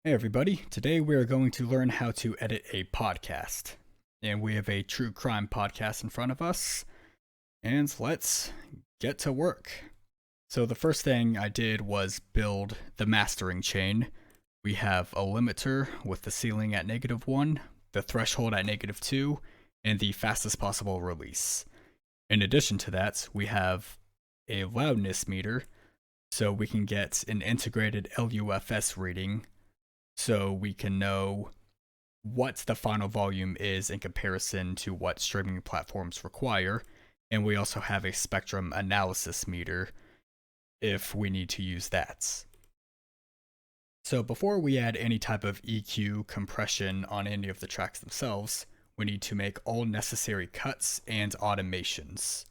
Hey everybody, today we are going to learn how to edit a podcast. And we have a true crime podcast in front of us, and let's get to work. So the first thing I did was build the mastering chain. We have a limiter with the ceiling at -1, the threshold at -2, and the fastest possible release. In addition to that, we have a loudness meter, so we can get an integrated LUFS reading so we can know what the final volume is in comparison to what streaming platforms require. And we also have a spectrum analysis meter if we need to use that. So before we add any type of EQ compression on any of the tracks themselves, we need to make all necessary cuts and automations.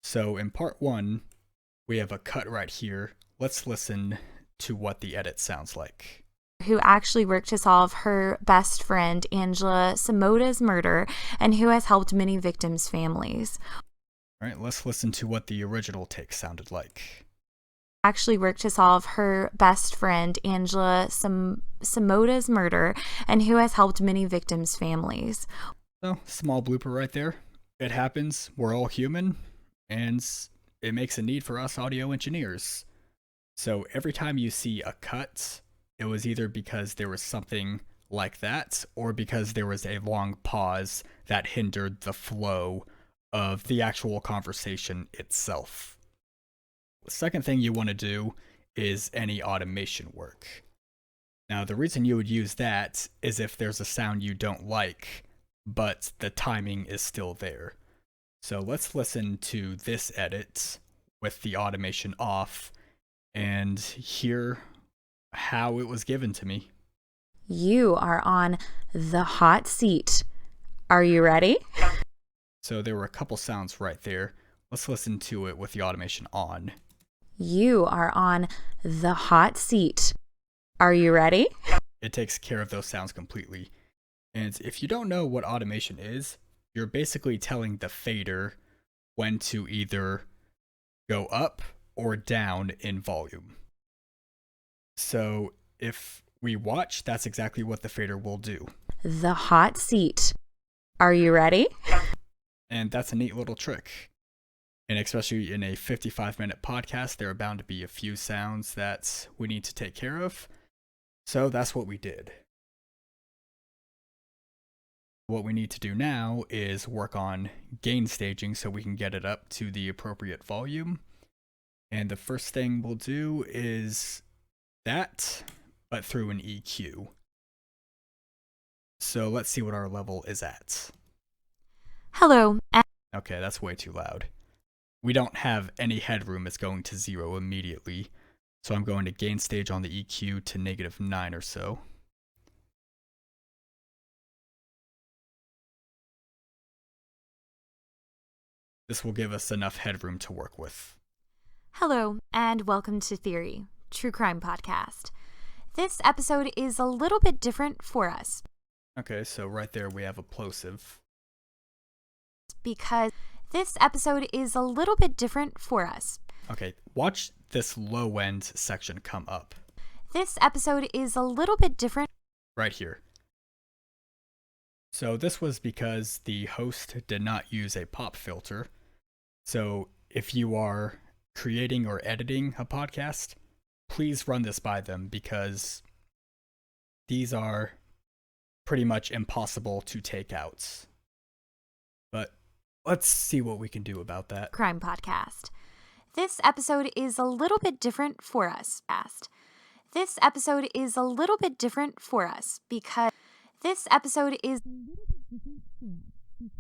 So in part 1, we have a cut right here. Let's listen to what the edit sounds like. Who actually worked to solve her best friend Angela Samota's murder and who has helped many victims' families. All right, let's listen to what the original take sounded like. Actually worked to solve her best friend Angela Samota's murder and who has helped many victims' families. So, small blooper right there. It happens, we're all human, and it makes a need for us audio engineers. So every time you see a cut, it was either because there was something like that, or because there was a long pause that hindered the flow of the actual conversation itself. The second thing you want to do is any automation work. Now, the reason you would use that is if there's a sound you don't like, but the timing is still there. So let's listen to this edit with the automation off and hear how it was given to me. You are on the hot seat. Are you ready? So there were a couple sounds right there. Let's listen to it with the automation on. You are on the hot seat. Are you ready? It takes care of those sounds completely. And if you don't know what automation is, you're basically telling the fader when to either go up or down in volume. So if we watch, that's exactly what the fader will do. The hot seat. Are you ready? And that's a neat little trick. And especially in a 55-minute podcast, there are bound to be a few sounds that we need to take care of. So that's what we did. What we need to do now is work on gain staging so we can get it up to the appropriate volume. And the first thing we'll do is that, but through an EQ. So let's see what our level is at. Hello. Okay, that's way too loud. We don't have any headroom. It's going to 0 immediately. So I'm going to gain stage on the EQ to -9 or so. This will give us enough headroom to work with. Hello, and welcome to Theory, True Crime Podcast. This episode is a little bit different for us. Okay, so right there we have a plosive. Because this episode is a little bit different for us. Okay, watch this low end section come up. This episode is a little bit different. Right here. So this was because the host did not use a pop filter. So if you are creating or editing a podcast, please run this by them because these are pretty much impossible to take out. But let's see what we can do about that. Crime Podcast. This episode is a little bit different for us. This episode is a little bit different for us because this episode is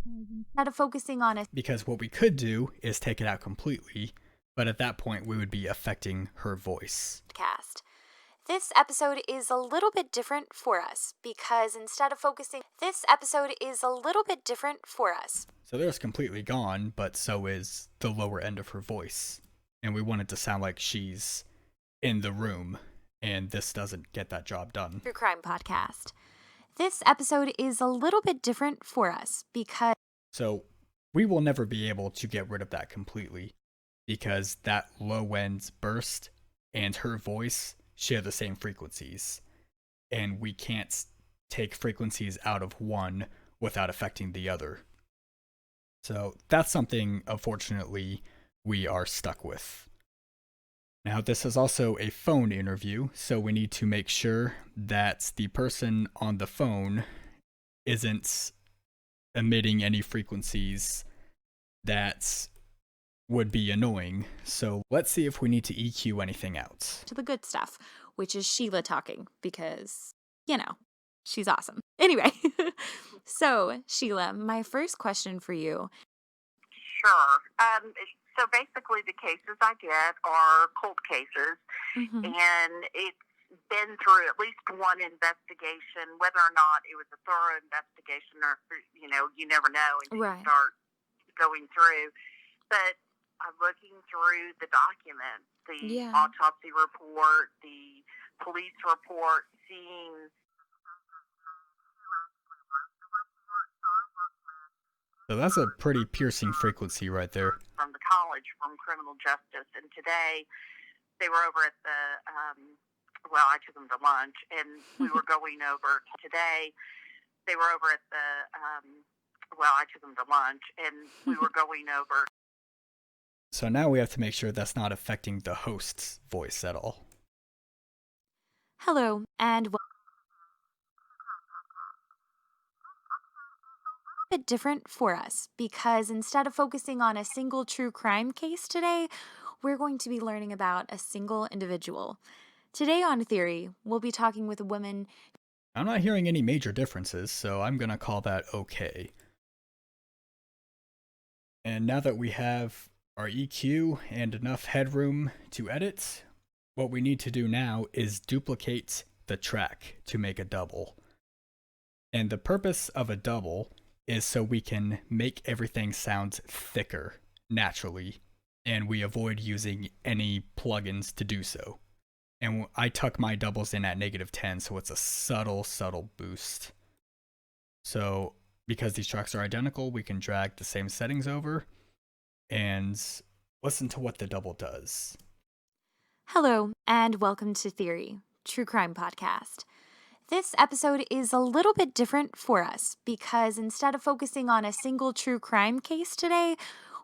instead of focusing on it. Because what we could do is take it out completely, but at that point we would be affecting her voice. This episode is a little bit different for us because instead of focusing, this episode is a little bit different for us. So there's completely gone, but so is the lower end of her voice. And we want it to sound like she's in the room, and this doesn't get that job done. True Crime Podcast. This episode is a little bit different for us because... So we will never be able to get rid of that completely because that low end burst and her voice share the same frequencies. and we can't take frequencies out of one without affecting the other. So that's something, unfortunately, we are stuck with. Now, this is also a phone interview, so we need to make sure that the person on the phone isn't emitting any frequencies that would be annoying. So let's see if we need to EQ anything out. To the good stuff, which is Sheila talking because, she's awesome. Anyway, so Sheila, my first question for you. Sure. So basically, the cases I get are cold cases, and it's been through at least one investigation. Whether or not it was a thorough investigation, or you never know until you start going through. But I'm looking through the documents, the autopsy report, the police report, seeing. So that's a pretty piercing frequency right there. From the college, from criminal justice. And today, they were over at the, I took them to lunch, and we were going over today. They were over at the, I took them to lunch, and we were going over. So now we have to make sure that's not affecting the host's voice at all. Hello, and bit different for us because instead of focusing on a single true crime case today, we're going to be learning about a single individual. Today on Theory, we'll be talking with a woman. I'm not hearing any major differences, so I'm going to call that okay. And now that we have our EQ and enough headroom to edit, what we need to do now is duplicate the track to make a double. And the purpose of a double is so we can make everything sound thicker naturally, and we avoid using any plugins to do so. And I tuck my doubles in at -10, so it's a subtle boost. So because these tracks are identical, we can drag the same settings over and listen to what the double does. Hello, and welcome to Theory, True Crime Podcast. This episode is a little bit different for us because instead of focusing on a single true crime case today,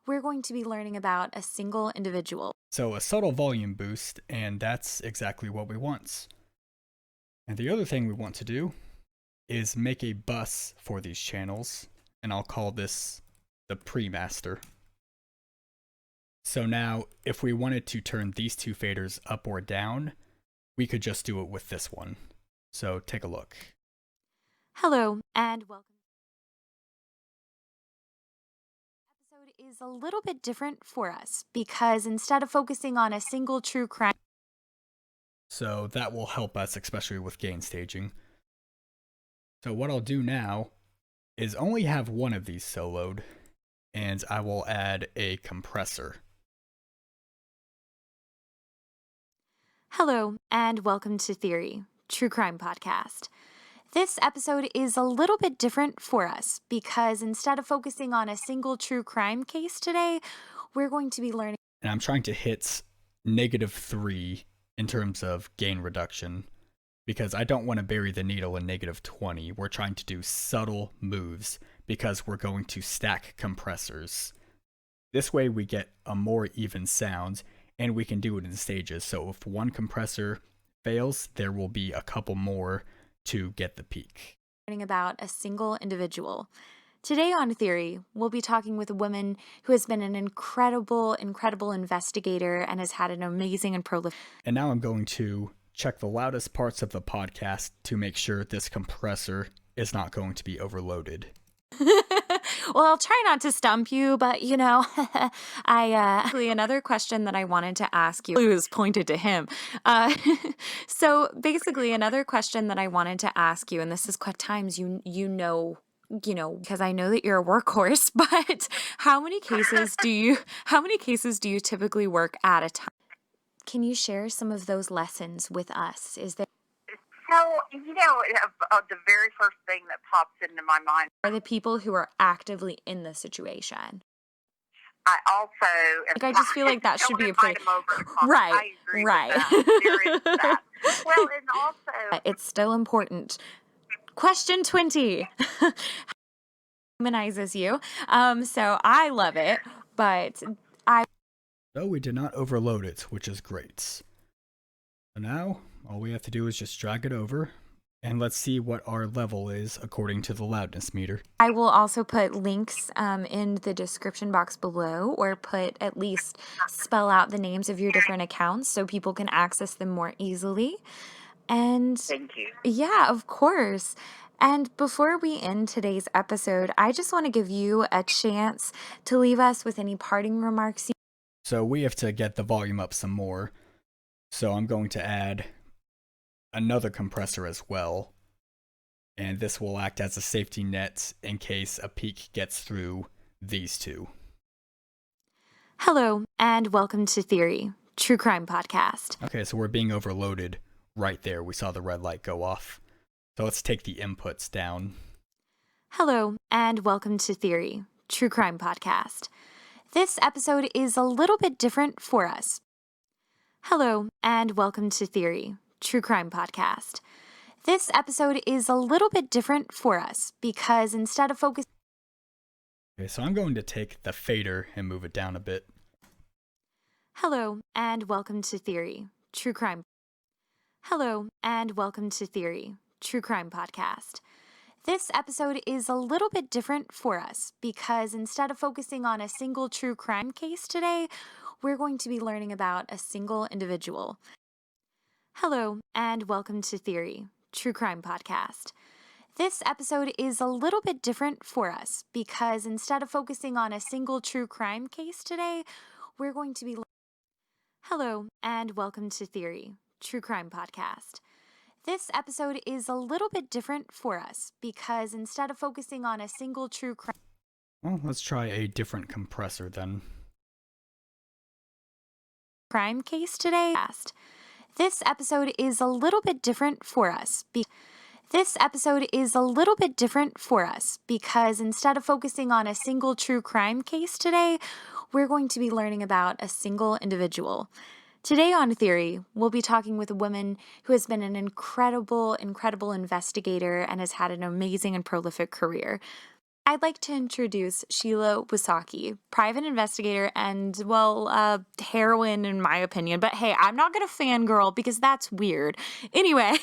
we're going to be learning about a single individual. So a subtle volume boost, and that's exactly what we want. And the other thing we want to do is make a bus for these channels, and I'll call this the Premaster. So now, if we wanted to turn these two faders up or down, we could just do it with this one. So take a look. Hello, and welcome. This episode is a little bit different for us because instead of focusing on a single true crime. So that will help us, especially with gain staging. So what I'll do now is only have one of these soloed, and I will add a compressor. Hello, and welcome to Theory, True Crime Podcast. This episode is a little bit different for us because instead of focusing on a single true crime case today, we're going to be learning. And I'm trying to hit -3 in terms of gain reduction because I don't want to bury the needle in -20. We're trying to do subtle moves because we're going to stack compressors. This way we get a more even sound, and we can do it in stages. So if one compressor fails, there will be a couple more to get the peak. Learning about a single individual. Today on Theory, we'll be talking with a woman who has been an incredible investigator and has had an amazing and prolific. And now I'm going to check the loudest parts of the podcast to make sure this compressor is not going to be overloaded. Well, I'll try not to stump you, but another question that I wanted to ask you was pointed to him. So basically another question that I wanted to ask you, and this is quite times because I know that you're a workhorse, but how many cases do you typically work at a time? Can you share some of those lessons with us? Is there So, the very first thing that pops into my mind are the people who are actively in the situation? I also, I just feel like that should be a pretty right. I agree with that. There is that. Well, and also, It's still important. Question 20 humanizes you. So I love it, but So we did not overload it, which is great. So now, all we have to do is just drag it over, and let's see what our level is according to the loudness meter. I will also put links in the description box below, or put at least spell out the names of your different accounts so people can access them more easily. And thank you. yeah, of course. And before we end today's episode, I just want to give you a chance to leave us with any parting remarks. So we have to get the volume up some more. So I'm going to add another compressor as well. And this will act as a safety net in case a peak gets through these two. Hello, and welcome to Theory, True Crime Podcast. Okay, so we're being overloaded right there. We saw the red light go off. So let's take the inputs down. Hello, and welcome to Theory, True Crime Podcast. This episode is a little bit different for us. Hello, and welcome to Theory, True Crime Podcast. This episode is a little bit different for us because instead of focusing... Okay, so I'm going to take the fader and move it down a bit. Hello, and welcome to Theory, True Crime. Hello, and welcome to Theory, True Crime Podcast. This episode is a little bit different for us because instead of focusing on a single true crime case today, we're going to be learning about a single individual. Hello, and welcome to Theory, True Crime Podcast. This episode is a little bit different for us because instead of focusing on a single true crime case today, we're going to be... Hello, and welcome to Theory, True Crime Podcast. This episode is a little bit different for us because instead of focusing on a single true crime... Well, let's try a different compressor then. crime case today. This episode is a little bit different for us. This episode is a little bit different for us because instead of focusing on a single true crime case today, we're going to be learning about a single individual. Today on Theory, we'll be talking with a woman who has been an incredible investigator and has had an amazing and prolific career. I'd like to introduce Sheila Wasaki, private investigator and, well, heroine in my opinion. But hey, I'm not going to fangirl because that's weird. Anyway,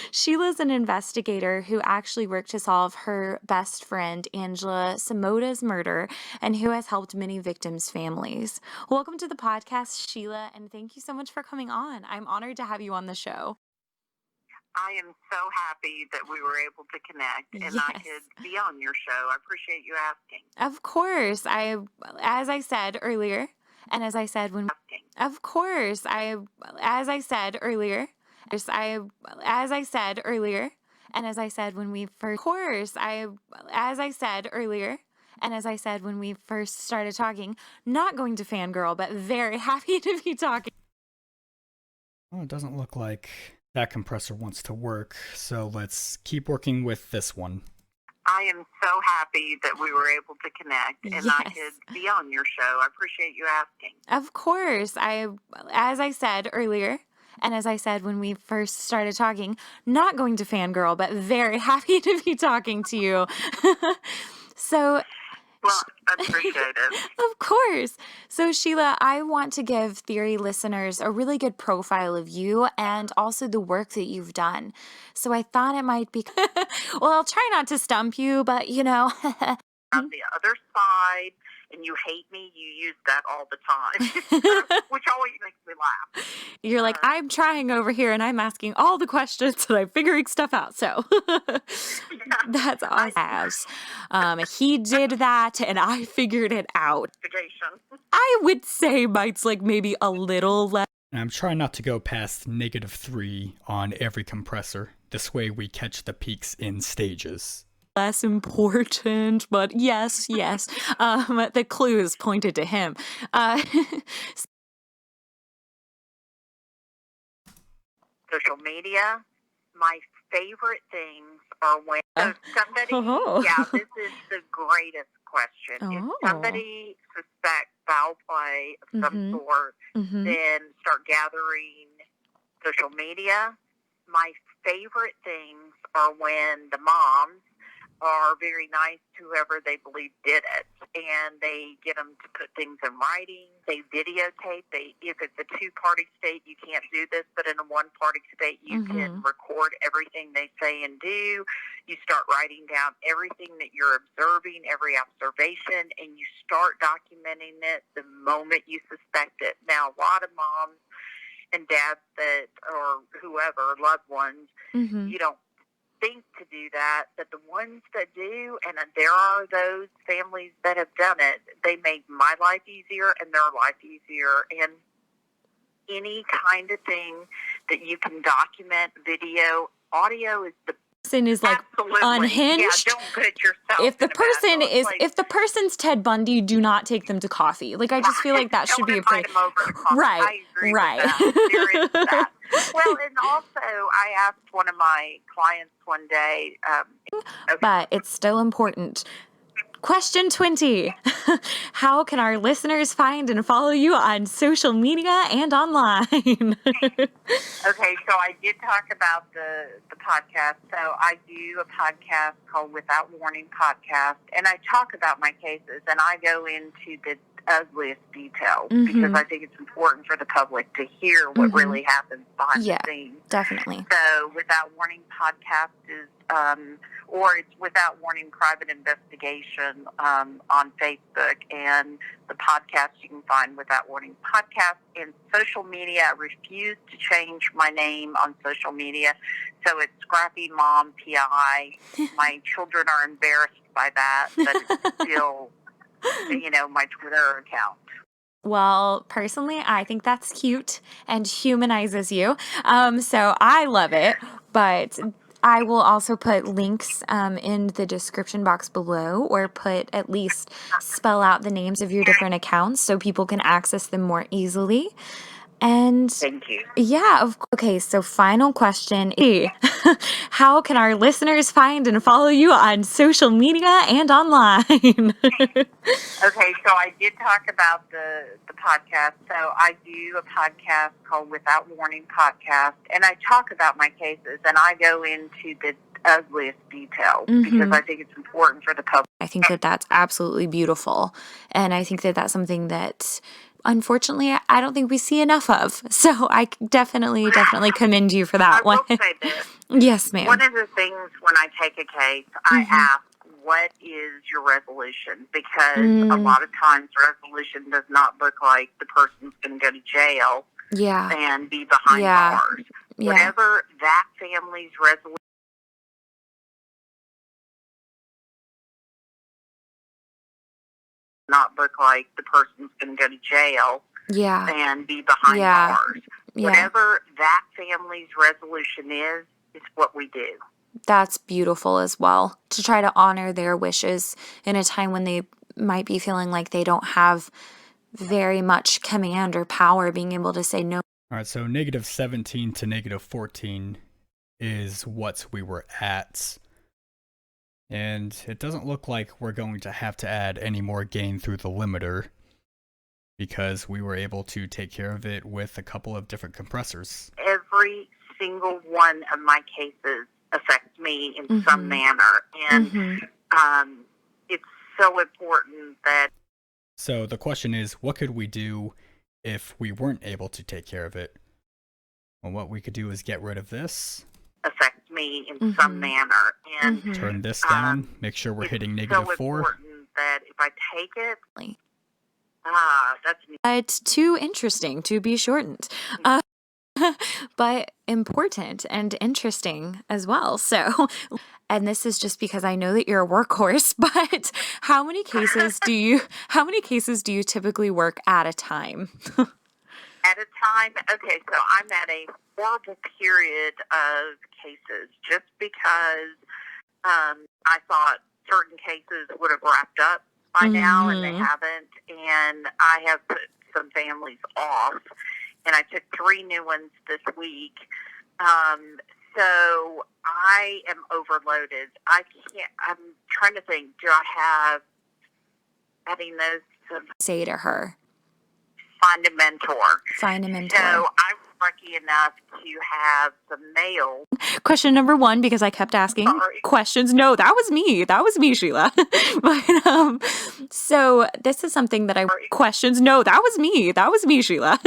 Sheila's an investigator who actually worked to solve her best friend Angela Samoda's murder and who has helped many victims' families. Welcome to the podcast, Sheila, and thank you so much for coming on. I'm honored to have you on the show. I am so happy that we were able to connect and I Yes. could be on your show. I appreciate you asking. Of course, as I said earlier, and as I said when... Of course, as I said earlier, as I said earlier, and as I said when we first... Of course, as I said earlier, and as I said when we first started talking, not going to fangirl, but very happy to be talking. Well, it doesn't look like that compressor wants to work, so let's keep working with this one. I am so happy that we were able to connect and I Yes. could be on your show. I appreciate you asking. Of course, as I said earlier, and as I said when we first started talking, not going to fangirl, but very happy to be talking to you. So, Well, I appreciate it. of course. So, Sheila, I want to give Theory listeners a really good profile of you and also the work that you've done. So I thought it might be... Well, I'll try not to stump you, but you know... On the other side, and you hate me, you use that all the time, which always makes me laugh. You're like, I'm trying over here and I'm asking all the questions and I'm figuring stuff out. So that's awesome. He did that and I figured it out. Investigation. I would say mine's like maybe a little less. And I'm trying not to go past -3 on every compressor. This way we catch the peaks in stages. Less important, but yes. The clues pointed to him. Social media, my favorite things are when somebody, Oh. yeah, this is the greatest question. Oh. If somebody suspects foul play of some Mhm. sort, Mhm. then start gathering social media. My favorite things are when the moms are very nice to whoever they believe did it, and they get them to put things in writing. They videotape. If it's a two-party state, you can't do this, but in a one-party state, you can record everything they say and do. You start writing down everything that you're observing, every observation, and you start documenting it the moment you suspect it. Now, a lot of moms and dads or whoever, loved ones, you don't think to do that, but the ones that do, and there are those families that have done it, they make my life easier and their life easier. And any kind of thing that you can document, video, audio is the person is like absolutely unhinged. Yeah, don't put yourself If the in a bad person is, place. if the person's Ted Bundy, do not take them to coffee. Like, I just feel like that should be a Don't invite them over to coffee. Right, I agree right. with that. There is that. Well, and also, I asked one of my clients one day. But it's still important. Question 20. How can our listeners find and follow you on social media and online? Okay, so I did talk about the podcast. So I do a podcast called Without Warning Podcast, and I talk about my cases, and I go into the ugliest details because I think it's important for the public to hear what really happens behind the scenes. Definitely. So Without Warning Podcast is, or it's Without Warning Private Investigation on Facebook, and the podcast you can find Without Warning Podcast. In social media, I refuse to change my name on social media, so it's Scrappy Mom PI. My children are embarrassed by that, but it's still, my Twitter account. Well, personally, I think that's cute and humanizes you. So I love it, but I will also put links in the description box below, or at least spell out the names of your different accounts so people can access them more easily. And Thank you. Yeah. Okay. So final question. How can our listeners find and follow you on social media and online? Okay, so I did talk about the podcast. So I do a podcast called Without Warning Podcast, and I talk about my cases, and I go into the ugliest details because I think it's important for the public. I think that that's absolutely beautiful, and I think that that's something that, unfortunately, I don't think we see enough of. So I definitely commend you for that one. I will say this. Yes, ma'am. One of the things when I take a case, I ask, what is your resolution? Because a lot of times resolution does not look like the person's going to go to jail and be behind bars. Whatever that family's resolution not look like the person's going to go to jail and be behind bars. Whatever that family's resolution is what we do. That's beautiful as well, to try to honor their wishes in a time when they might be feeling like they don't have very much command or power, being able to say no. All right, so -17 to -14 is what we were at. And it doesn't look like we're going to have to add any more gain through the limiter, because we were able to take care of it with a couple of different compressors. Every single one of my cases affects me in some manner, and it's so important that... So the question is, what could we do if we weren't able to take care of it? Well, what we could do is get rid of this. Affects me in some manner, and turn this down, make sure we're hitting -4. It's so important that if I take it... It's too interesting to be shortened. But important and interesting as well. So, and this is just because I know that you're a workhorse, but how many cases do you typically work at a time? At a time? Okay, so I'm at a horrible period of cases just because I thought certain cases would have wrapped up by now, and they haven't, and I have put some families off, and I took 3 new ones this week. So I am overloaded. I'm trying to think, do I have adding those? Say to her. Find a mentor. Find a mentor. So I would lucky enough to have the male. Question number 1, because I kept asking questions. No, that was me. That was me, Sheila. But so this is something that questions. No, that was me. That was me, Sheila.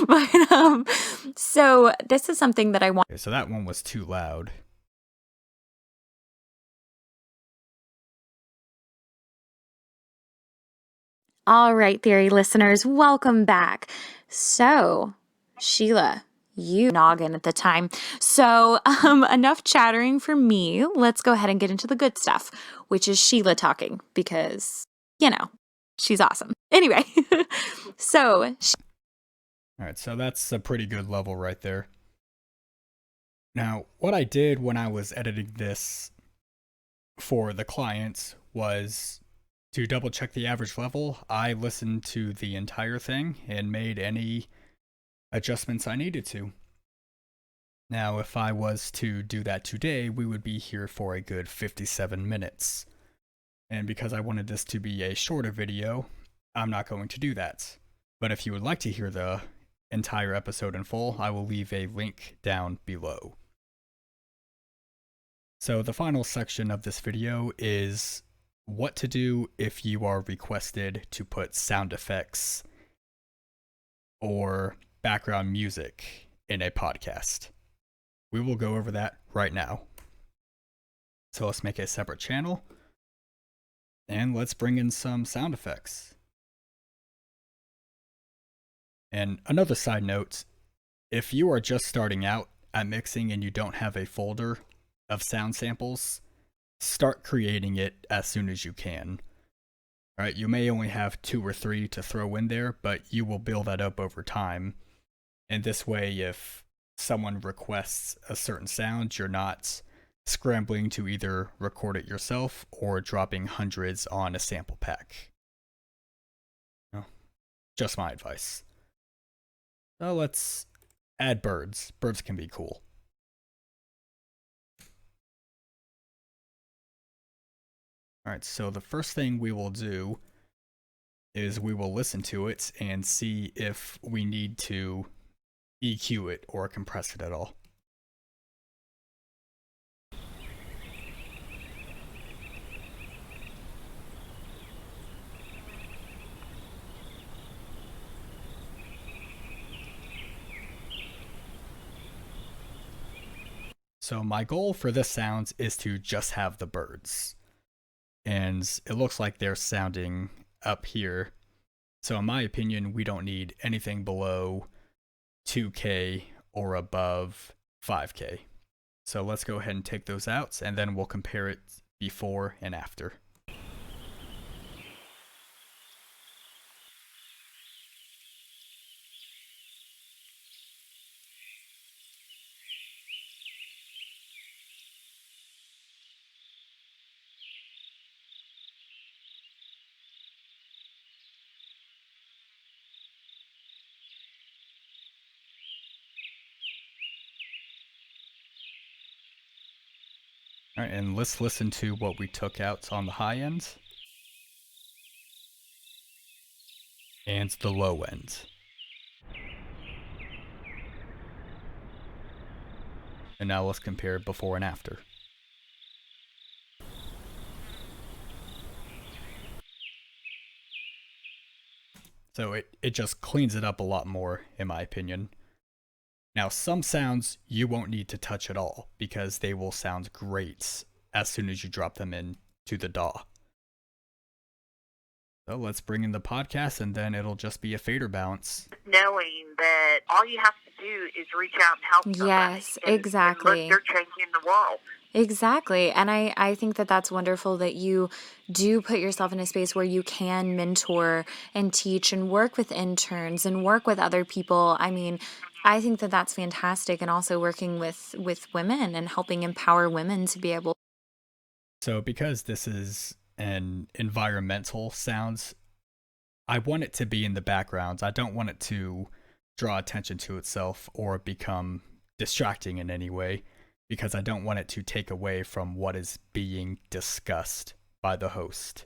But so this is something that I want. Okay, so that one was too loud. All right, theory listeners, welcome back. So, Sheila, you noggin at the time. So, enough chattering for me. Let's go ahead and get into the good stuff, which is Sheila talking because, she's awesome. Anyway, so. All right, so that's a pretty good level right there. Now, what I did when I was editing this for the clients was to double check the average level. I listened to the entire thing and made any adjustments I needed to. Now, if I was to do that today, we would be here for a good 57 minutes. And because I wanted this to be a shorter video, I'm not going to do that. But if you would like to hear the entire episode in full, I will leave a link down below. So the final section of this video is what to do if you are requested to put sound effects or background music in a podcast. We will go over that right now. So let's make a separate channel and let's bring in some sound effects. And another side note, if you are just starting out at mixing and you don't have a folder of sound samples, start creating it as soon as you can. All right, you may only have 2 or 3 to throw in there, but you will build that up over time. And this way, if someone requests a certain sound, you're not scrambling to either record it yourself or dropping hundreds on a sample pack. No, just my advice. So let's add birds. Birds can be cool. Alright, so the first thing we will do is we will listen to it and see if we need to EQ it or compress it at all. So my goal for this sound is to just have the birds. And it looks like they're sounding up here. So in my opinion, we don't need anything below 2K or above 5K. So let's go ahead and take those out, and then we'll compare it before and after. All right, and let's listen to what we took out on the high end and the low end. And now let's compare before and after. So it just cleans it up a lot more, in my opinion. Now, some sounds you won't need to touch at all because they will sound great as soon as you drop them into the DAW. So let's bring in the podcast, and then it'll just be a fader balance. Knowing that all you have to do is reach out and help somebody. Yes, exactly. And look, you're changing the world. Exactly. And I think that that's wonderful that you do put yourself in a space where you can mentor and teach and work with interns and work with other people. I mean, I think that that's fantastic. And also working with women and helping empower women to be able. So because this is an environmental sound, I want it to be in the background. I don't want it to draw attention to itself or become distracting in any way, because I don't want it to take away from what is being discussed by the host.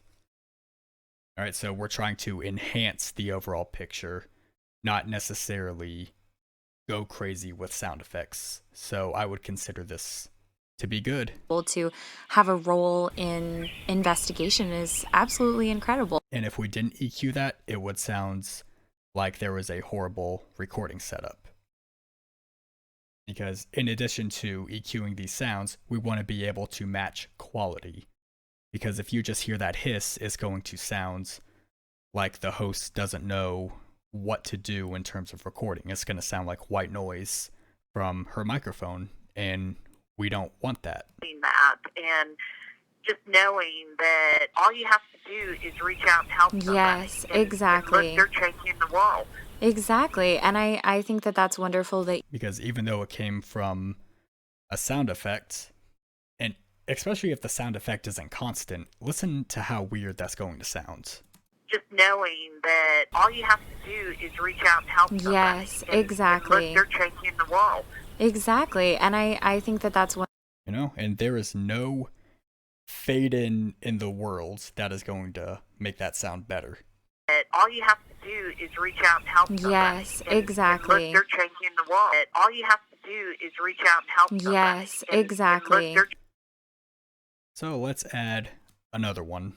All right, so we're trying to enhance the overall picture, not necessarily go crazy with sound effects. So I would consider this to be good. To have a role in investigation is absolutely incredible. And if we didn't EQ that, it would sound like there was a horrible recording setup. Because in addition to EQing these sounds, we want to be able to match quality. Because if you just hear that hiss, it's going to sound like the host doesn't know what to do in terms of recording. It's going to sound like white noise from her microphone, and we don't want that. And just knowing that all you have to do is reach out and help somebody. Yes, exactly. And look, they're changing the world. Exactly. And I think that that's wonderful that... Because even though it came from a sound effect, and especially if the sound effect isn't constant, listen to how weird that's going to sound. Just knowing that all you have to do is reach out and help somebody. Yes, exactly. And look, they're changing the world. Exactly. And I think that that's one... You know, and there is no fade in the world that is going to make that sound better. That all you have to do is reach out and help somebody. Yes, exactly. And look, they're changing the world. That all you have to do is reach out and help somebody. Yes, exactly. And look, so let's add another one.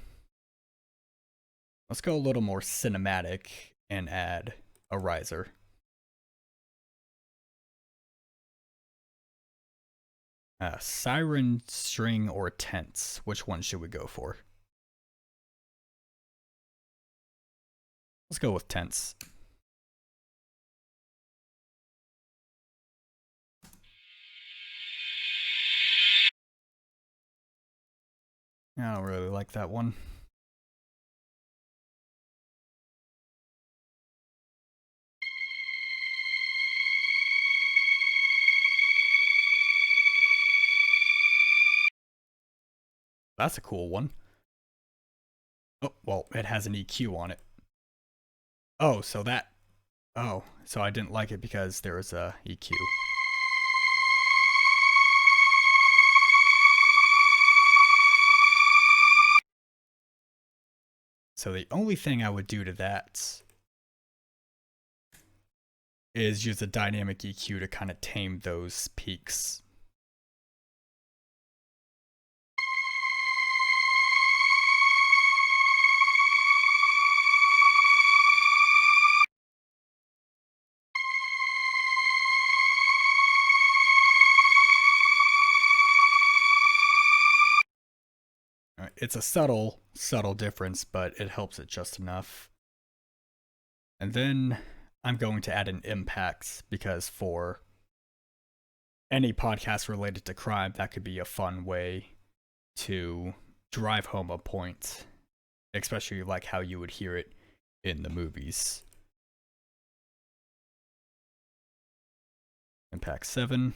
Let's go a little more cinematic and add a riser. Siren, string, or tense. Which one should we go for? Let's go with tense. I don't really like that one. That's a cool one. Oh, well, it has an EQ on it. Oh, so that... Oh, so I didn't like it because there was a EQ. So the only thing I would do to that is use a dynamic EQ to kind of tame those peaks. It's a subtle difference, but it helps it just enough. And then I'm going to add an impact, because for any podcast related to crime, that could be a fun way to drive home a point, especially like how you would hear it in the movies. Impact 7.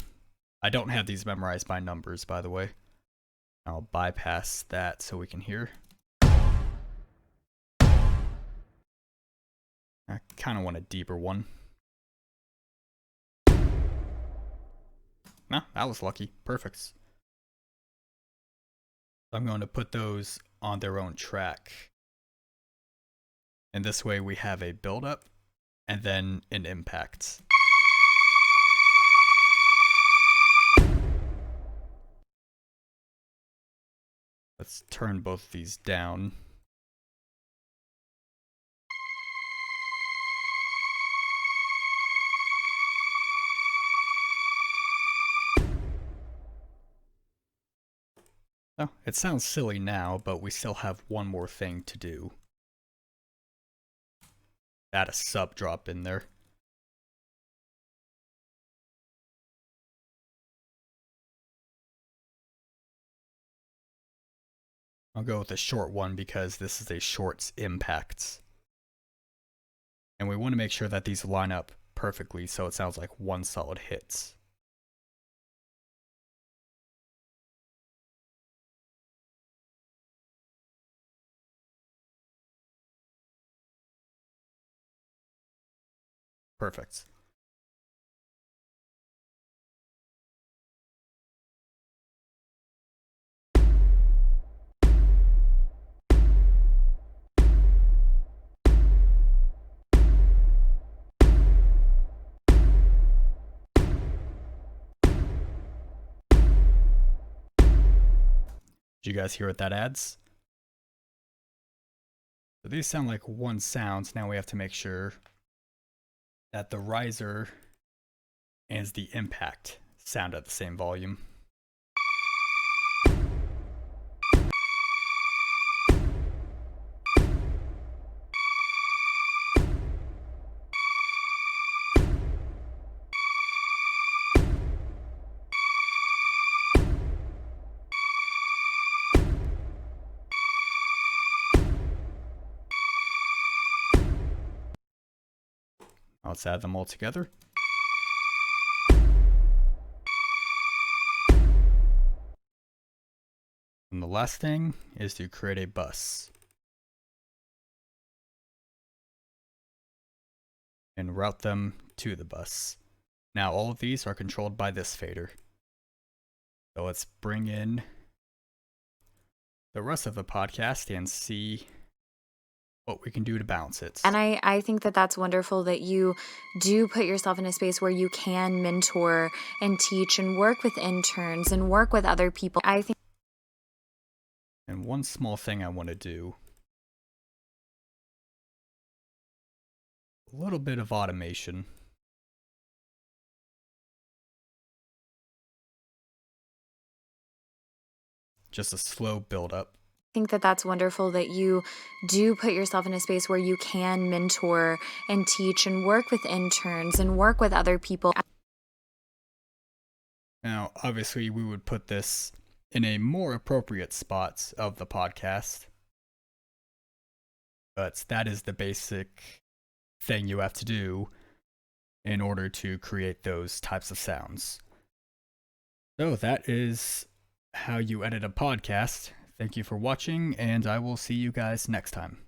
I don't have these memorized by numbers, by the way. I'll bypass that so we can hear. I kind of want a deeper one. No, that was lucky. Perfect. I'm going to put those on their own track. And this way we have a build-up and then an impact. Let's turn both of these down. Oh, it sounds silly now, but we still have one more thing to do. Add a sub drop in there. I'll go with a short one because this is a shorts impact. And we want to make sure that these line up perfectly so it sounds like one solid hit. Perfect. Did you guys hear what that adds? So these sound like one sound. Now we have to make sure that the riser and the impact sound at the same volume. Let's add them all together. And the last thing is to create a bus. And route them to the bus. Now all of these are controlled by this fader. So let's bring in the rest of the podcast and see what we can do to balance it. And I think that that's wonderful that you do put yourself in a space where you can mentor and teach and work with interns and work with other people. I think. And one small thing I want to do, a little bit of automation. Just a slow build up. I think that that's wonderful that you do put yourself in a space where you can mentor and teach and work with interns and work with other people. Now, obviously, we would put this in a more appropriate spot of the podcast, but that is the basic thing you have to do in order to create those types of sounds. So that is how you edit a podcast. Thank you for watching, and I will see you guys next time.